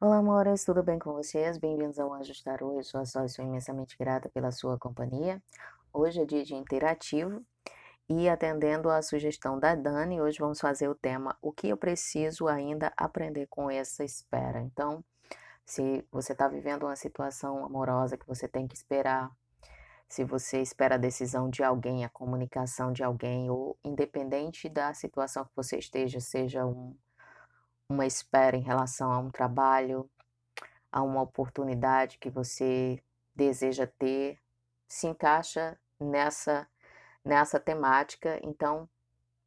Olá, amores, tudo bem com vocês? Bem-vindos ao Anjos Tarô. Eu sou a Sol e sou imensamente grata pela sua companhia. Hoje é dia de interativo e atendendo à sugestão da Dani, hoje vamos fazer o tema O que eu preciso ainda aprender com essa espera. Então, se você está vivendo uma situação amorosa que você tem que esperar, se você espera a decisão de alguém, a comunicação de alguém, ou independente da situação que você esteja, seja uma espera em relação a um trabalho, a uma oportunidade que você deseja ter, se encaixa nessa temática, então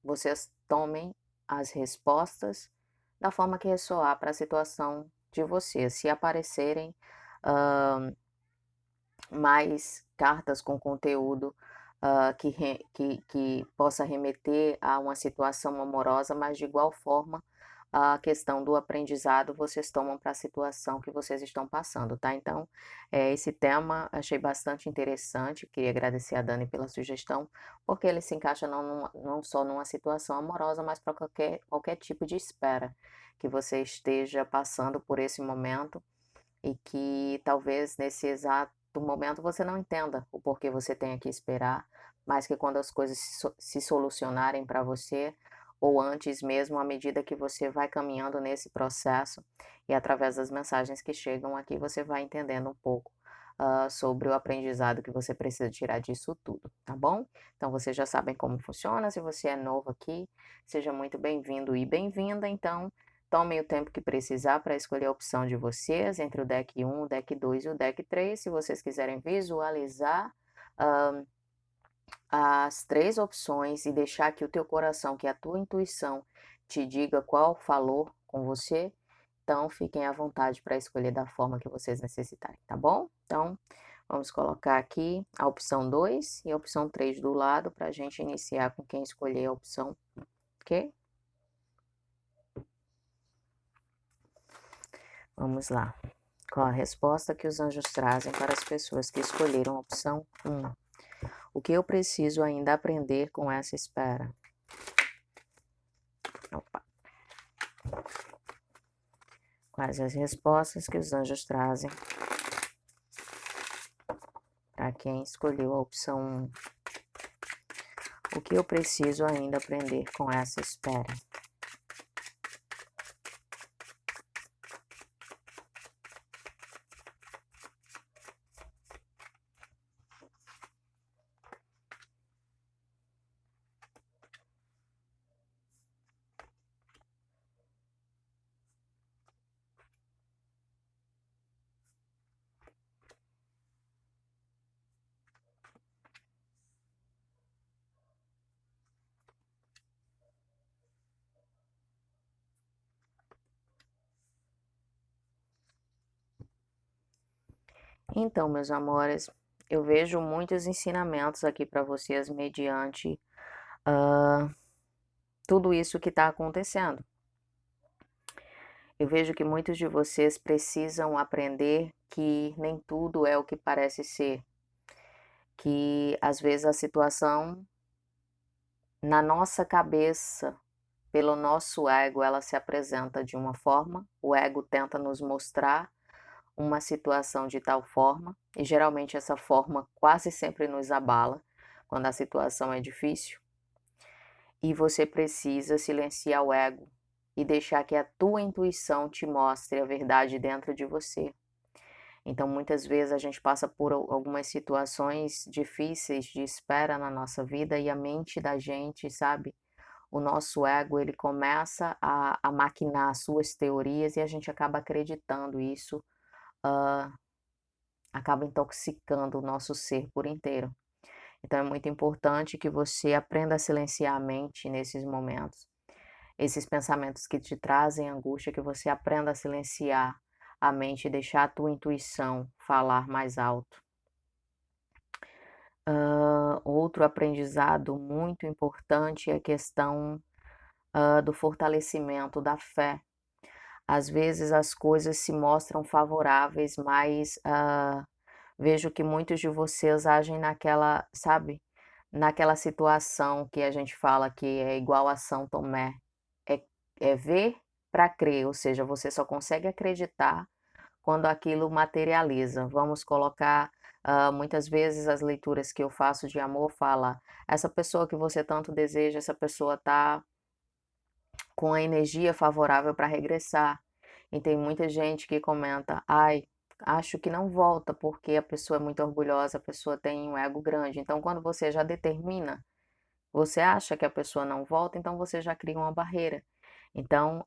vocês tomem as respostas da forma que ressoar para a situação de vocês. Se aparecerem, hã, mais cartas com conteúdo, que possa remeter a uma situação amorosa, mas de igual forma, a questão do aprendizado vocês tomam para a situação que vocês estão passando, tá. Então, esse tema achei bastante interessante, queria agradecer a Dani pela sugestão, porque ele se encaixa não só numa situação amorosa, mas para qualquer tipo de espera que você esteja passando por esse momento e que talvez nesse exato momento você não entenda o porquê você tenha que esperar, mas que quando as coisas se solucionarem para você, ou antes mesmo, à medida que você vai caminhando nesse processo e através das mensagens que chegam aqui, você vai entendendo um pouco, sobre o aprendizado que você precisa tirar disso tudo, tá bom? Então vocês já sabem como funciona, se você é novo aqui, seja muito bem-vindo e bem-vinda, então tomem o tempo que precisar para escolher a opção de vocês entre o deck 1, o deck 2 e o deck 3. Se vocês quiserem visualizar, hã, as 3 opções e deixar que o teu coração, que a tua intuição te diga qual falou com você, então fiquem à vontade para escolher da forma que vocês necessitarem, tá bom? Então, vamos colocar aqui a opção 2 e a opção 3 do lado para a gente iniciar com quem escolher a opção 1, ok? Vamos lá. Qual a resposta que os anjos trazem para as pessoas que escolheram a opção 1? O que eu preciso ainda aprender com essa espera? Opa. Quais as respostas que os anjos trazem para quem escolheu a opção 1? O que eu preciso ainda aprender com essa espera? Então, meus amores, eu vejo muitos ensinamentos aqui para vocês mediante tudo isso que está acontecendo. Eu vejo que muitos de vocês precisam aprender que nem tudo é o que parece ser, que às vezes a situação na nossa cabeça, pelo nosso ego, ela se apresenta de uma forma, o ego tenta nos mostrar uma situação de tal forma, e geralmente essa forma quase sempre nos abala quando a situação é difícil, e você precisa silenciar o ego e deixar que a tua intuição te mostre a verdade dentro de você. Então, muitas vezes a gente passa por algumas situações difíceis de espera na nossa vida e a mente da gente, sabe? O nosso ego, ele começa a maquinar as suas teorias e a gente acaba acreditando isso, hã, acaba intoxicando o nosso ser por inteiro. Então é muito importante que você aprenda a silenciar a mente nesses momentos. Esses pensamentos que te trazem angústia, que você aprenda a silenciar a mente e deixar a tua intuição falar mais alto. Outro aprendizado muito importante é a questão, do fortalecimento da fé. Às vezes as coisas se mostram favoráveis, mas, vejo que muitos de vocês agem naquela, sabe, naquela situação que a gente fala que é igual a São Tomé, é ver para crer, ou seja, você só consegue acreditar quando aquilo materializa. Vamos colocar, muitas vezes as leituras que eu faço de amor fala: "Essa pessoa que você tanto deseja, essa pessoa está com a energia favorável para regressar". E tem muita gente que comenta: "Ai, acho que não volta, porque a pessoa é muito orgulhosa, a pessoa tem um ego grande". Então quando você já determina, você acha que a pessoa não volta, então você já cria uma barreira. Então,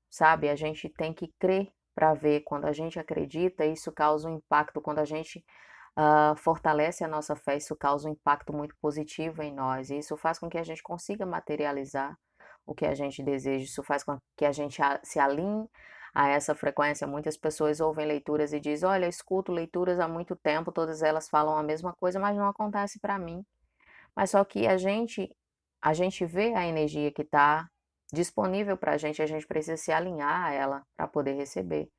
sabe, a gente tem que crer para ver. Quando a gente acredita, isso causa um impacto. Quando a gente fortalece a nossa fé, isso causa um impacto muito positivo em nós. E isso faz com que a gente consiga materializar o que a gente deseja. Isso faz com que a gente se alinhe a essa frequência. Muitas pessoas ouvem leituras e dizem: Olha, eu escuto leituras há muito tempo, todas elas falam a mesma coisa, mas não acontece para mim. Mas só que a gente vê a energia que está disponível para a gente precisa se alinhar a ela para poder receber.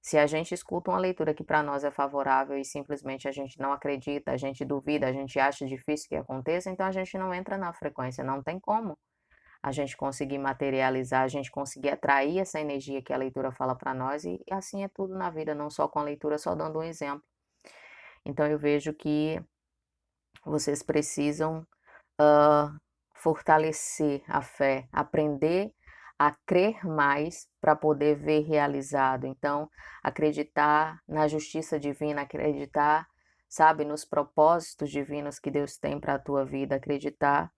Se a gente escuta uma leitura que para nós é favorável e simplesmente a gente não acredita, a gente duvida, a gente acha difícil que aconteça, então a gente não entra na frequência, não tem como a gente conseguir materializar, a gente conseguir atrair essa energia que a leitura fala para nós, e assim é tudo na vida, não só com a leitura, só dando um exemplo. Então eu vejo que vocês precisam fortalecer a fé, aprender a crer mais para poder ver realizado. Então, acreditar na justiça divina, acreditar, sabe, nos propósitos divinos que Deus tem para a tua vida, acreditar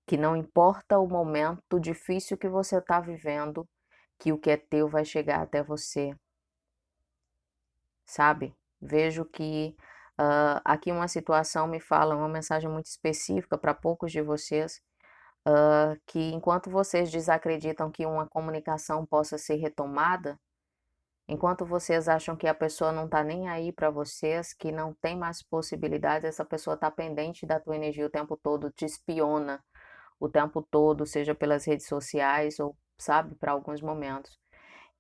que não importa o momento difícil que você está vivendo, que o que é teu vai chegar até você, sabe? Vejo que aqui uma situação me fala uma mensagem muito específica para poucos de vocês, que enquanto vocês desacreditam que uma comunicação possa ser retomada, enquanto vocês acham que a pessoa não está nem aí para vocês, que não tem mais possibilidades, essa pessoa está pendente da tua energia o tempo todo, te espiona o tempo todo, seja pelas redes sociais ou, sabe, para alguns momentos.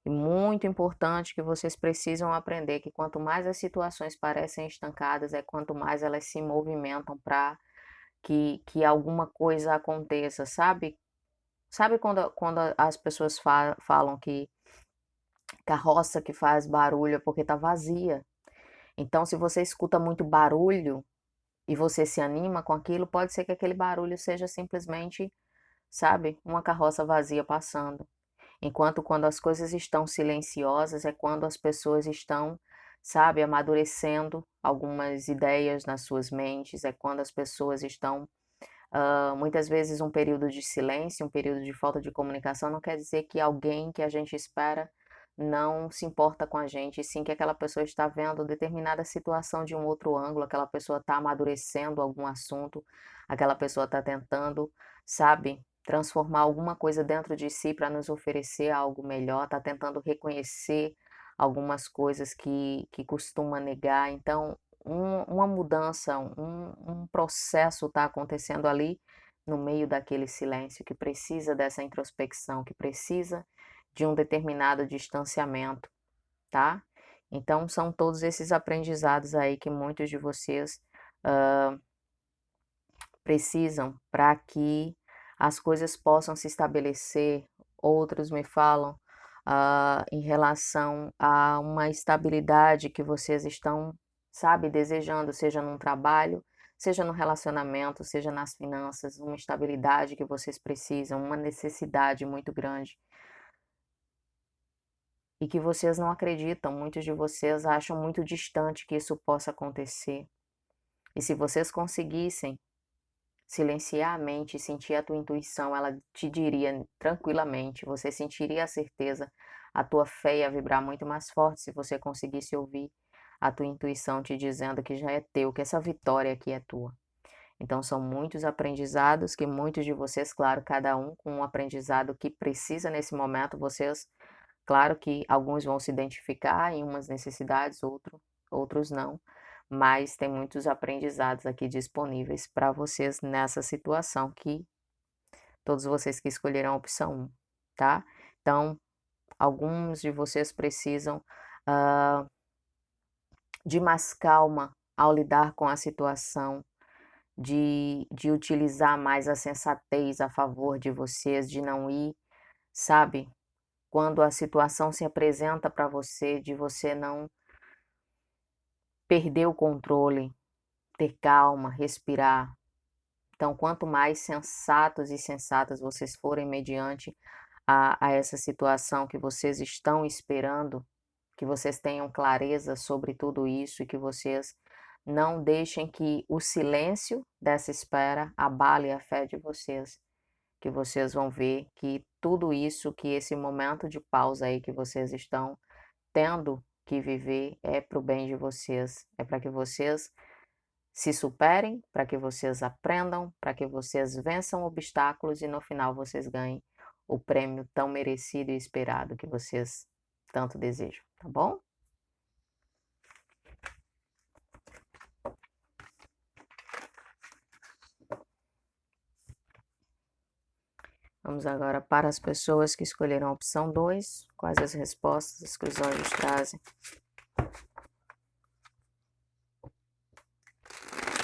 E muito importante que vocês precisam aprender que quanto mais as situações parecem estancadas, é quanto mais elas se movimentam para que alguma coisa aconteça, sabe? Sabe quando as pessoas falam que carroça que faz barulho é porque está vazia? Então, se você escuta muito barulho e você se anima com aquilo, pode ser que aquele barulho seja simplesmente, sabe, uma carroça vazia passando. Enquanto quando as coisas estão silenciosas é quando as pessoas estão, sabe, amadurecendo algumas ideias nas suas mentes, é quando as pessoas estão, muitas vezes um período de silêncio, um período de falta de comunicação não quer dizer que alguém que a gente espera não se importa com a gente, e sim que aquela pessoa está vendo determinada situação de um outro ângulo, aquela pessoa está amadurecendo algum assunto, aquela pessoa está tentando, sabe, transformar alguma coisa dentro de si para nos oferecer algo melhor, está tentando reconhecer algumas coisas que costuma negar. Então, uma mudança, um processo está acontecendo ali no meio daquele silêncio, que precisa dessa introspecção, que precisa de um determinado distanciamento, tá? Então, são todos esses aprendizados aí que muitos de vocês precisam para que as coisas possam se estabelecer. Outros me falam em relação a uma estabilidade que vocês estão, sabe, desejando, seja num trabalho, seja no relacionamento, seja nas finanças, uma estabilidade que vocês precisam, uma necessidade muito grande e que vocês não acreditam. Muitos de vocês acham muito distante que isso possa acontecer. E se vocês conseguissem silenciar a mente e sentir a tua intuição, ela te diria tranquilamente, você sentiria a certeza, a tua fé ia vibrar muito mais forte se você conseguisse ouvir a tua intuição te dizendo que já é teu, que essa vitória aqui é tua. Então são muitos aprendizados que muitos de vocês, claro, cada um com um aprendizado que precisa nesse momento, vocês, claro que alguns vão se identificar em umas necessidades, outros não, mas tem muitos aprendizados aqui disponíveis para vocês nessa situação que todos vocês que escolheram a opção 1, tá? Então, alguns de vocês precisam de mais calma ao lidar com a situação, de utilizar mais a sensatez a favor de vocês, de não ir, sabe, quando a situação se apresenta para você, de você não perder o controle, ter calma, respirar. Então, quanto mais sensatos e sensatas vocês forem mediante a essa situação que vocês estão esperando, que vocês tenham clareza sobre tudo isso e que vocês não deixem que o silêncio dessa espera abale a fé de vocês, que vocês vão ver que tudo isso, que esse momento de pausa aí que vocês estão tendo que viver é para o bem de vocês, é para que vocês se superem, para que vocês aprendam, para que vocês vençam obstáculos e no final vocês ganhem o prêmio tão merecido e esperado que vocês tanto desejam, tá bom? Vamos agora para as pessoas que escolheram a opção 2. Quais as respostas que os anjos trazem?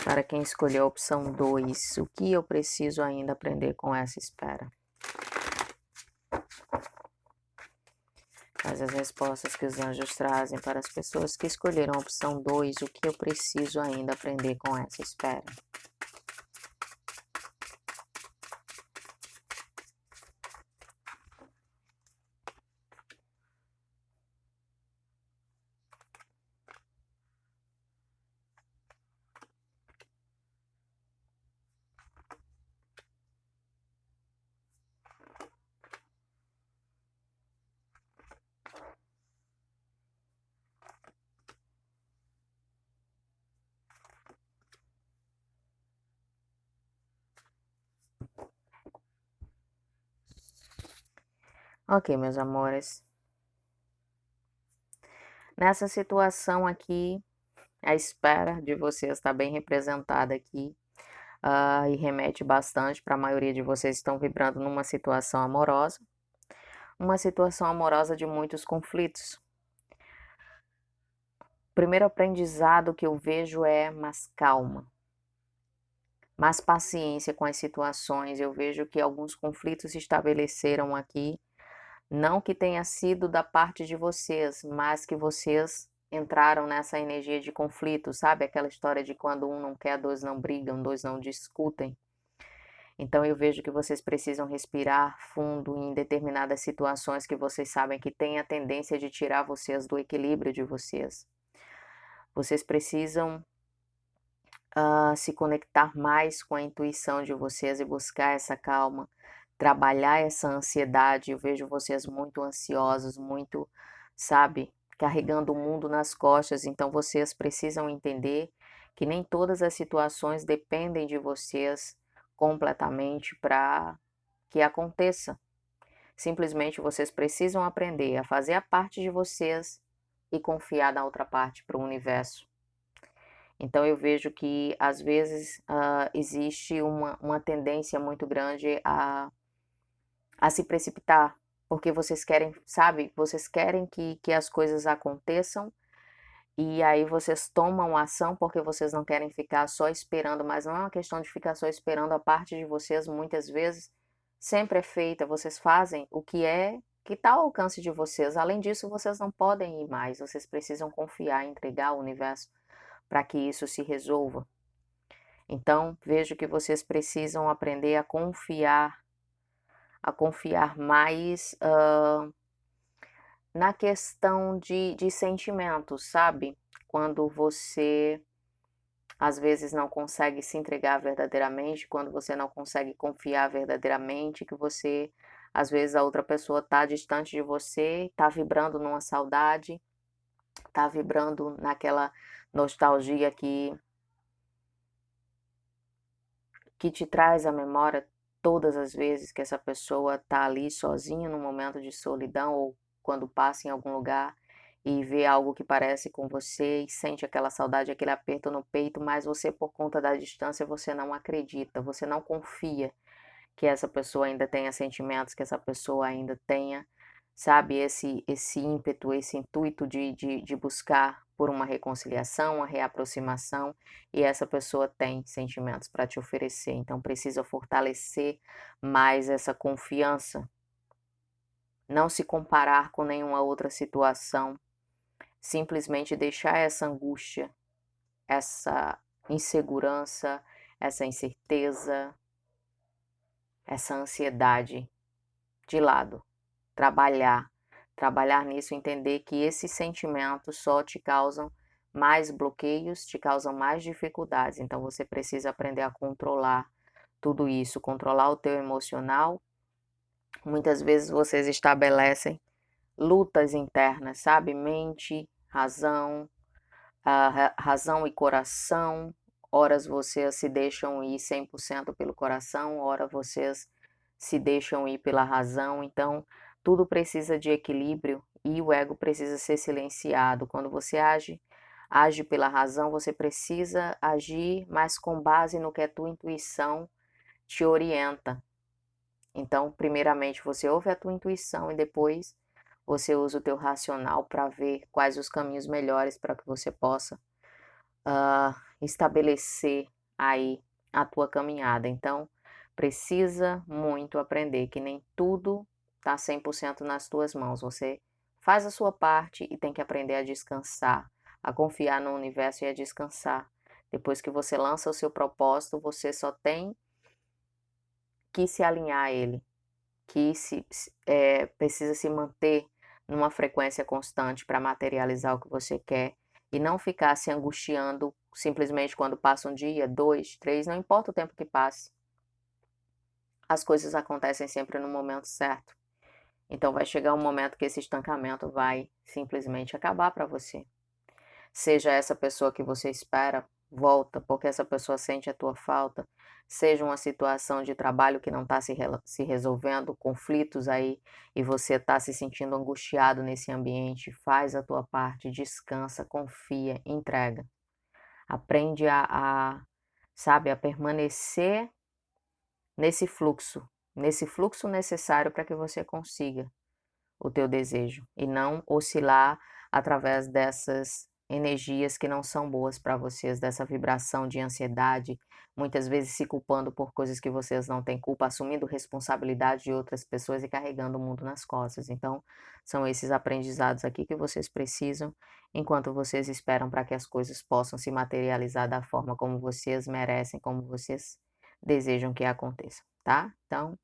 Para quem escolheu a opção 2, o que eu preciso ainda aprender com essa espera? Quais as respostas que os anjos trazem para as pessoas que escolheram a opção 2, o que eu preciso ainda aprender com essa espera? Ok, meus amores. Nessa situação aqui, a espera de vocês está bem representada aqui, e remete bastante para a maioria de vocês que estão vibrando numa situação amorosa. Uma situação amorosa de muitos conflitos. O primeiro aprendizado que eu vejo é mais calma, mais paciência com as situações. Eu vejo que alguns conflitos se estabeleceram aqui, não que tenha sido da parte de vocês, mas que vocês entraram nessa energia de conflito, sabe? Aquela história de quando um não quer, dois não brigam, dois não discutem. Então eu vejo que vocês precisam respirar fundo em determinadas situações que vocês sabem que têm a tendência de tirar vocês do equilíbrio de vocês. Vocês precisam se conectar mais com a intuição de vocês e buscar essa calma, trabalhar essa ansiedade. Eu vejo vocês muito ansiosos, muito, sabe, carregando o mundo nas costas. Então vocês precisam entender que nem todas as situações dependem de vocês completamente para que aconteça. Simplesmente vocês precisam aprender a fazer a parte de vocês e confiar na outra parte para o universo. Então eu vejo que às vezes existe uma tendência muito grande a se precipitar, porque vocês querem, sabe, vocês querem que as coisas aconteçam e aí vocês tomam ação porque vocês não querem ficar só esperando, mas não é uma questão de ficar só esperando, a parte de vocês muitas vezes sempre é feita, vocês fazem o que está ao alcance de vocês. Além disso, vocês não podem ir mais, vocês precisam confiar, entregar ao universo para que isso se resolva. Então, vejo que vocês precisam aprender a confiar mais na questão de sentimentos, sabe? Quando você às vezes não consegue se entregar verdadeiramente, quando você não consegue confiar verdadeiramente, que você, às vezes a outra pessoa está distante de você, está vibrando numa saudade, está vibrando naquela nostalgia que te traz à memória todas as vezes que essa pessoa está ali sozinha no momento de solidão ou quando passa em algum lugar e vê algo que parece com você e sente aquela saudade, aquele aperto no peito, mas você, por conta da distância, você não acredita, você não confia que essa pessoa ainda tenha sentimentos, que essa pessoa ainda tenha, sabe, esse ímpeto, esse intuito de buscar por uma reconciliação, uma reaproximação, e essa pessoa tem sentimentos para te oferecer. Então precisa fortalecer mais essa confiança não se comparar com nenhuma outra situação, simplesmente deixar essa angústia, essa insegurança, essa incerteza, essa ansiedade de lado. Trabalhar nisso, entender que esses sentimentos só te causam mais bloqueios, te causam mais dificuldades. Então você precisa aprender a controlar tudo isso, controlar o teu emocional. Muitas vezes vocês estabelecem lutas internas, sabe? Mente, razão, razão e coração. Horas vocês se deixam ir 100% pelo coração, ora vocês se deixam ir pela razão. Então, tudo precisa de equilíbrio e o ego precisa ser silenciado. Quando você age pela razão, você precisa agir, mas com base no que a tua intuição te orienta. Então, primeiramente, você ouve a tua intuição e depois você usa o teu racional para ver quais os caminhos melhores para que você possa estabelecer aí a tua caminhada. Então, precisa muito aprender que nem tudo está 100% nas tuas mãos. Você faz a sua parte e tem que aprender a descansar, a confiar no universo e a descansar. Depois que você lança o seu propósito, você só tem que se alinhar a ele, que precisa se manter numa frequência constante para materializar o que você quer e não ficar se angustiando simplesmente quando passa um dia, 2, 3, não importa o tempo que passe. As coisas acontecem sempre no momento certo. Então vai chegar um momento que esse estancamento vai simplesmente acabar para você. Seja essa pessoa que você espera, volta, porque essa pessoa sente a tua falta. Seja uma situação de trabalho que não está se resolvendo, conflitos aí, e você está se sentindo angustiado nesse ambiente, faz a tua parte, descansa, confia, entrega. Aprende sabe, a permanecer nesse fluxo necessário para que você consiga o teu desejo e não oscilar através dessas energias que não são boas para vocês, dessa vibração de ansiedade, muitas vezes se culpando por coisas que vocês não têm culpa, assumindo responsabilidade de outras pessoas e carregando o mundo nas costas. Então, são esses aprendizados aqui que vocês precisam, enquanto vocês esperam para que as coisas possam se materializar da forma como vocês merecem, como vocês desejam que aconteça, tá? Então,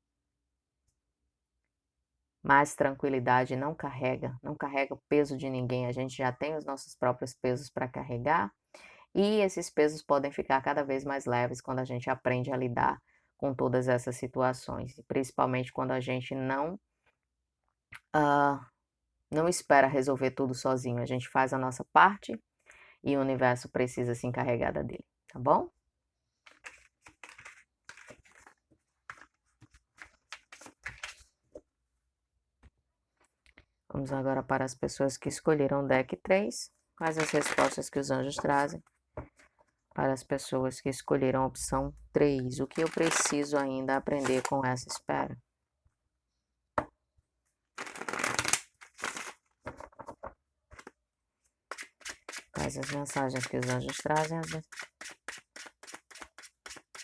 mais tranquilidade não carrega o peso de ninguém, a gente já tem os nossos próprios pesos para carregar, e esses pesos podem ficar cada vez mais leves quando a gente aprende a lidar com todas essas situações, principalmente quando a gente não espera resolver tudo sozinho, a gente faz a nossa parte e o universo precisa se encarregar da dele, tá bom? Vamos agora para as pessoas que escolheram o deck 3. Quais as respostas que os anjos trazem para as pessoas que escolheram a opção 3? O que eu preciso ainda aprender com essa espera? Quais as mensagens que os anjos trazem?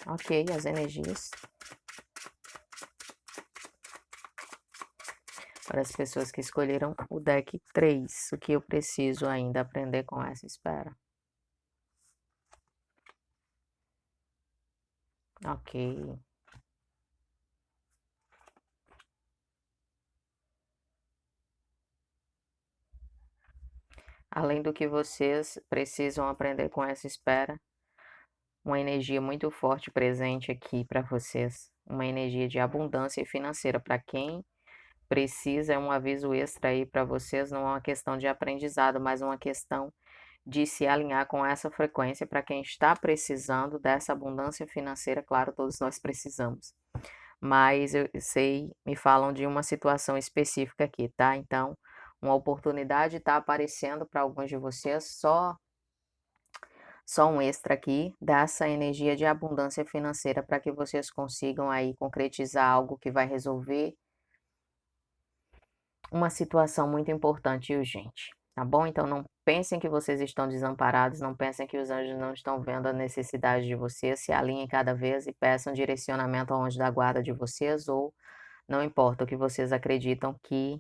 Ok, as energias. Para as pessoas que escolheram o deck 3, o que eu preciso ainda aprender com essa espera? Ok. Além do que vocês precisam aprender com essa espera, uma energia muito forte presente aqui para vocês, uma energia de abundância financeira para quem precisa, é um aviso extra aí para vocês, não é uma questão de aprendizado, mas uma questão de se alinhar com essa frequência para quem está precisando dessa abundância financeira, claro, todos nós precisamos. Mas eu sei, me falam de uma situação específica aqui, tá? Então, uma oportunidade está aparecendo para alguns de vocês, só um extra aqui dessa energia de abundância financeira para que vocês consigam aí concretizar algo que vai resolver uma situação muito importante e urgente, tá bom? Então não pensem que vocês estão desamparados, não pensem que os anjos não estão vendo a necessidade de vocês, se alinhem cada vez e peçam direcionamento ao anjo da guarda de vocês ou não importa o que vocês acreditam que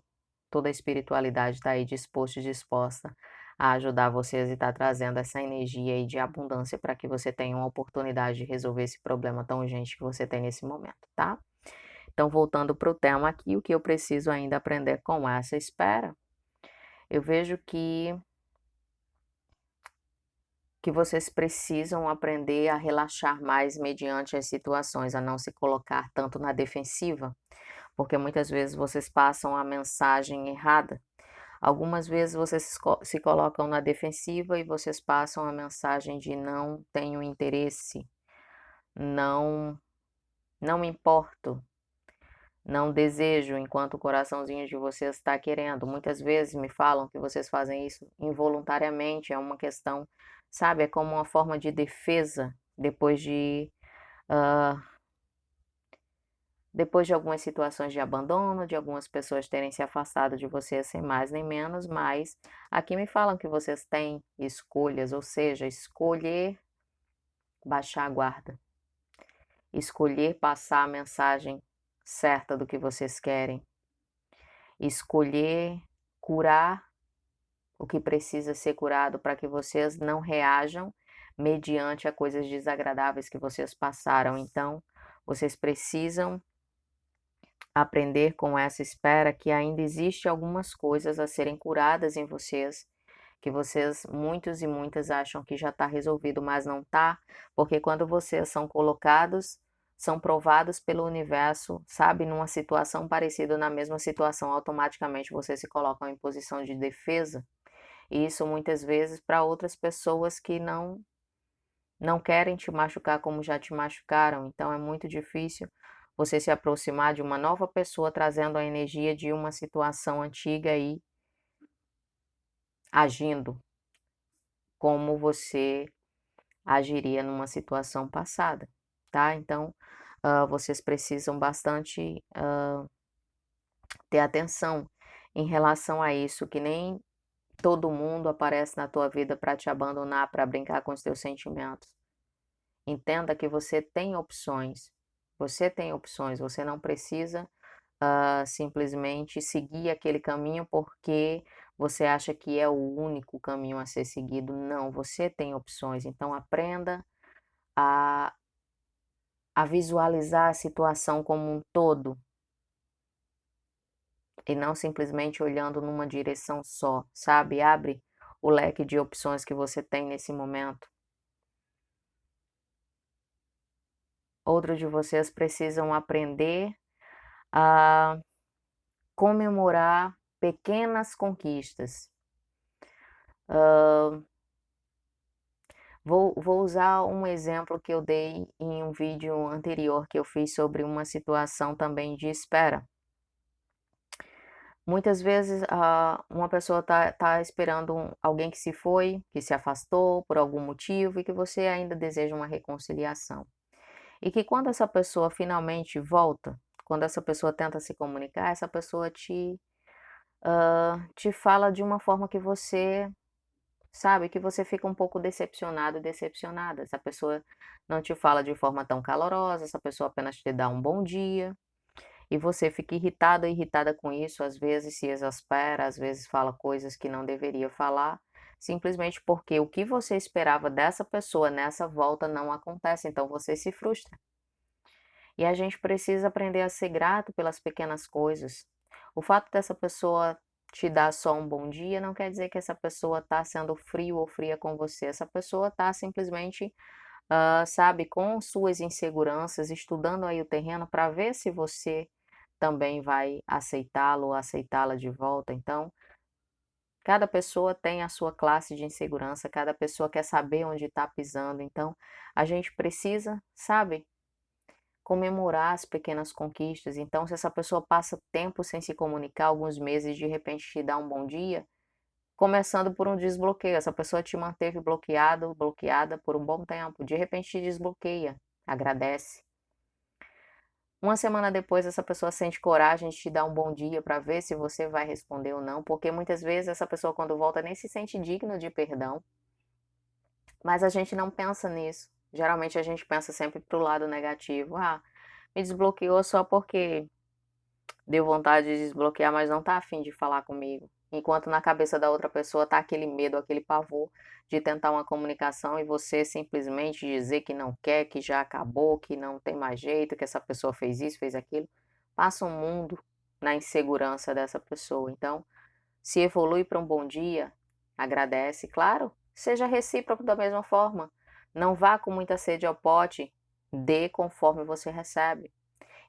toda a espiritualidade está aí disposto e disposta a ajudar vocês e está trazendo essa energia aí de abundância para que você tenha uma oportunidade de resolver esse problema tão urgente que você tem nesse momento, tá? Então, voltando para o tema aqui, o que eu preciso ainda aprender com essa espera, eu vejo que vocês precisam aprender a relaxar mais mediante as situações, a não se colocar tanto na defensiva, porque muitas vezes vocês passam a mensagem errada. Algumas vezes vocês se colocam na defensiva e vocês passam a mensagem de não tenho interesse, não, não me importo, não desejo, enquanto o coraçãozinho de vocês está querendo. Muitas vezes me falam que vocês fazem isso involuntariamente, é uma questão, sabe, é como uma forma de defesa ah, depois de algumas situações de abandono, de algumas pessoas terem se afastado de vocês sem mais nem menos, mas aqui me falam que vocês têm escolhas, ou seja, escolher baixar a guarda, escolher passar a mensagem certa do que vocês querem, escolher curar o que precisa ser curado para que vocês não reajam mediante a coisas desagradáveis que vocês passaram. Então, vocês precisam aprender com essa espera que ainda existe algumas coisas a serem curadas em vocês, que vocês, muitos e muitas, acham que já está resolvido, mas não está, porque quando vocês são colocados, são provados pelo universo, sabe, numa situação parecida, na mesma situação, automaticamente vocês se colocam em posição de defesa, e isso muitas vezes para outras pessoas que não querem te machucar como já te machucaram, então é muito difícil você se aproximar de uma nova pessoa trazendo a energia de uma situação antiga e agindo como você agiria numa situação passada, tá? Então, vocês precisam bastante ter atenção em relação a isso, que nem todo mundo aparece na tua vida para te abandonar, para brincar com os teus sentimentos. Entenda que você tem opções. Você tem opções, você não precisa simplesmente seguir aquele caminho porque você acha que é o único caminho a ser seguido. Não, você tem opções. Então aprenda a, a visualizar a situação como um todo e não simplesmente olhando numa direção só, sabe? Abre o leque de opções que você tem nesse momento. Outros de vocês precisam aprender a comemorar pequenas conquistas. Vou usar um exemplo que eu dei em um vídeo anterior que eu fiz sobre uma situação também de espera. Muitas vezes uma pessoa tá esperando alguém que se foi, que se afastou por algum motivo e que você ainda deseja uma reconciliação. E que quando essa pessoa finalmente volta, quando essa pessoa tenta se comunicar, essa pessoa te fala de uma forma que você sabe, que você fica um pouco decepcionado e decepcionada. Essa pessoa não te fala de forma tão calorosa, essa pessoa apenas te dá um bom dia, e você fica irritado ou irritada com isso, às vezes se exaspera, às vezes fala coisas que não deveria falar, simplesmente porque o que você esperava dessa pessoa nessa volta não acontece, então você se frustra. E a gente precisa aprender a ser grato pelas pequenas coisas. O fato dessa pessoa te dar só um bom dia não quer dizer que essa pessoa está sendo frio ou fria com você. Essa pessoa está simplesmente, sabe, com suas inseguranças, estudando aí o terreno para ver se você também vai aceitá-lo ou aceitá-la de volta. Então, cada pessoa tem a sua classe de insegurança, cada pessoa quer saber onde está pisando. Então, a gente precisa, sabe, comemorar as pequenas conquistas. Então, se essa pessoa passa tempo sem se comunicar, alguns meses, de repente te dá um bom dia, começando por um desbloqueio. Essa pessoa te manteve bloqueado, bloqueada por um bom tempo. De repente te desbloqueia, agradece. Uma semana depois, essa pessoa sente coragem de te dar um bom dia para ver se você vai responder ou não, porque muitas vezes essa pessoa, quando volta, nem se sente digna de perdão. Mas a gente não pensa nisso. Geralmente a gente pensa sempre pro lado negativo. Ah, me desbloqueou só porque deu vontade de desbloquear, mas não tá afim de falar comigo. Enquanto na cabeça da outra pessoa tá aquele medo, aquele pavor de tentar uma comunicação e você simplesmente dizer que não quer, que já acabou, que não tem mais jeito, que essa pessoa fez isso, fez aquilo. Passa um mundo na insegurança dessa pessoa. Então, se evolui para um bom dia, agradece, claro, seja recíproco da mesma forma. Não vá com muita sede ao pote, dê conforme você recebe.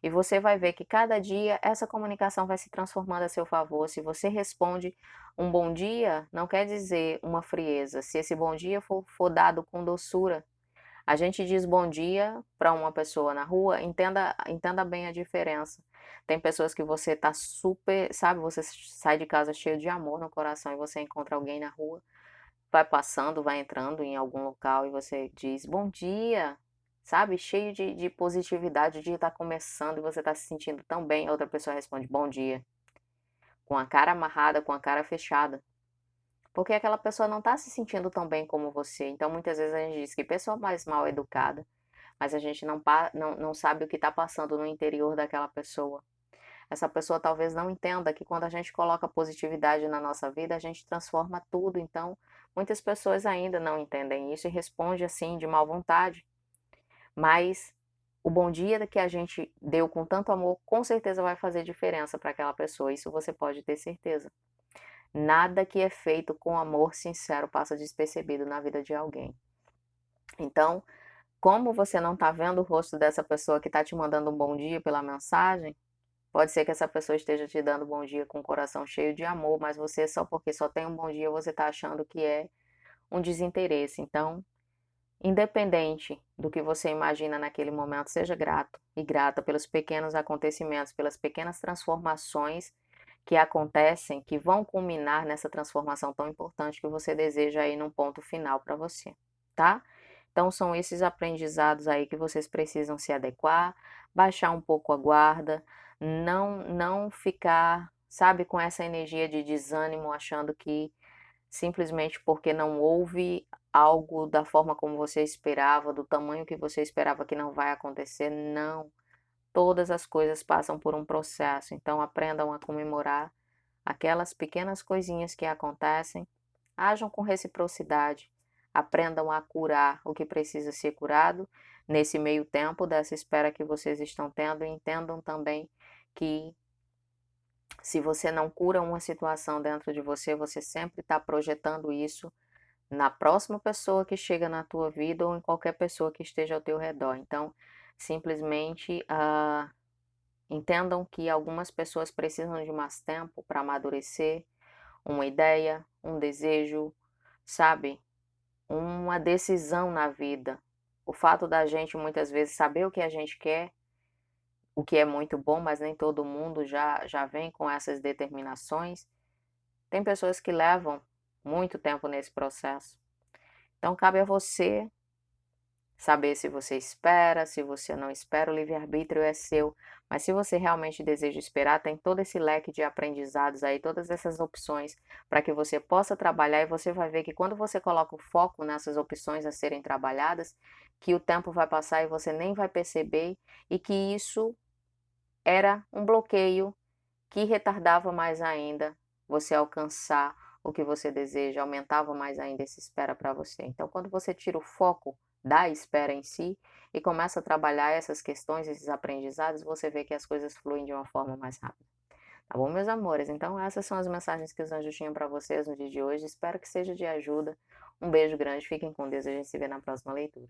E você vai ver que cada dia essa comunicação vai se transformando a seu favor. Se você responde um bom dia, não quer dizer uma frieza. Se esse bom dia for dado com doçura, a gente diz bom dia para uma pessoa na rua, entenda bem a diferença. Tem pessoas que você tá super, sabe, você sai de casa cheio de amor no coração e você encontra alguém na rua, vai passando, vai entrando em algum local e você diz bom dia, sabe, cheio de positividade, o dia tá começando e você tá se sentindo tão bem, a outra pessoa responde bom dia, com a cara amarrada, com a cara fechada. Porque aquela pessoa não está se sentindo tão bem como você. Então, muitas vezes a gente diz que pessoa mais mal educada, mas a gente não sabe o que está passando no interior daquela pessoa. Essa pessoa talvez não entenda que quando a gente coloca positividade na nossa vida, a gente transforma tudo. Então, muitas pessoas ainda não entendem isso e respondem assim, de má vontade. Mas o bom dia que a gente deu com tanto amor, com certeza vai fazer diferença para aquela pessoa. Isso você pode ter certeza. Nada que é feito com amor sincero passa despercebido na vida de alguém. Então, como você não está vendo o rosto dessa pessoa que está te mandando um bom dia pela mensagem, pode ser que essa pessoa esteja te dando bom dia com o coração cheio de amor, mas você só porque só tem um bom dia, você está achando que é um desinteresse. Então, independente do que você imagina naquele momento, seja grato e grata pelos pequenos acontecimentos, pelas pequenas transformações que acontecem, que vão culminar nessa transformação tão importante que você deseja aí num ponto final para você, tá? Então são esses aprendizados aí que vocês precisam se adequar, baixar um pouco a guarda, não ficar, sabe, com essa energia de desânimo, achando que simplesmente porque não houve algo da forma como você esperava, do tamanho que você esperava que não vai acontecer, não. Todas as coisas passam por um processo, então aprendam a comemorar aquelas pequenas coisinhas que acontecem, ajam com reciprocidade, aprendam a curar o que precisa ser curado nesse meio tempo dessa espera que vocês estão tendo e entendam também que se você não cura uma situação dentro de você, você sempre está projetando isso na próxima pessoa que chega na tua vida ou em qualquer pessoa que esteja ao teu redor. Então, simplesmente entendam que algumas pessoas precisam de mais tempo para amadurecer uma ideia, um desejo, sabe? Uma decisão na vida. O fato da gente muitas vezes saber o que a gente quer, o que é muito bom, mas nem todo mundo já vem com essas determinações. Tem pessoas que levam muito tempo nesse processo. Então cabe a você saber se você espera, se você não espera, o livre-arbítrio é seu. Mas se você realmente deseja esperar, tem todo esse leque de aprendizados aí, todas essas opções para que você possa trabalhar e você vai ver que quando você coloca o foco nessas opções a serem trabalhadas, que o tempo vai passar e você nem vai perceber e que isso era um bloqueio que retardava mais ainda você alcançar o que você deseja, aumentava mais ainda essa espera para você. Então, quando você tira o foco da espera em si e começa a trabalhar essas questões, esses aprendizados, você vê que as coisas fluem de uma forma mais rápida. Tá bom, meus amores? Então, essas são as mensagens que os anjos tinham para vocês no dia de hoje. Espero que seja de ajuda. Um beijo grande, fiquem com Deus. A gente se vê na próxima leitura.